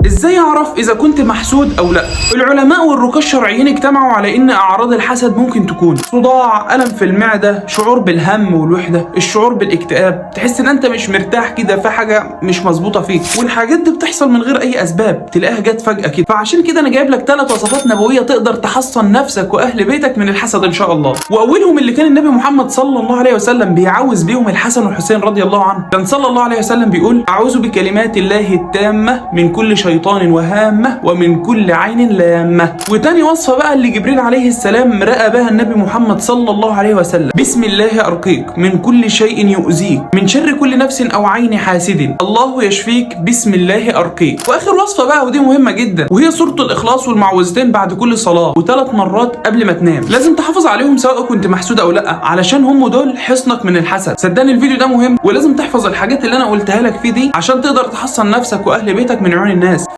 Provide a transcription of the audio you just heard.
ازاي اعرف اذا كنت محسود او لا؟ العلماء والرقاة الشرعيين اجتمعوا على ان اعراض الحسد ممكن تكون صداع، الم في المعده، شعور بالهم والوحده، الشعور بالاكتئاب، تحس ان انت مش مرتاح كده، في حاجه مش مظبوطه فيك، والحاجات دي بتحصل من غير اي اسباب، تلاقيها جت فجاه كده. فعشان كده انا جايب لك 3 وصفات نبويه تقدر تحصن نفسك واهل بيتك من الحسد ان شاء الله. واولهم اللي كان النبي محمد صلى الله عليه وسلم بيعوذ بيهم الحسن والحسين رضي الله عنه. كان صلى الله عليه وسلم بيقول: اعوذ بكلمات الله التامه من كل شيطان وهامه ومن كل عين لامه. وتاني وصفه بقى اللي جبريل عليه السلام رأى بها النبي محمد صلى الله عليه وسلم: بسم الله ارقيك من كل شيء يؤذيك، من شر كل نفس او عين حاسد، الله يشفيك، بسم الله ارقيك. واخر وصفه بقى ودي مهمه جدا، وهي سوره الاخلاص والمعوذتين بعد كل صلاه و3 مرات قبل ما تنام. لازم تحافظ عليهم سواء كنت محسود او لا، علشان هم دول حصنك من الحسد. صدقني الفيديو ده مهم، ولازم تحفظ الحاجات اللي انا قلتها لك فيه دي عشان تقدر تحصن نفسك واهل بيتك من عيون الناس.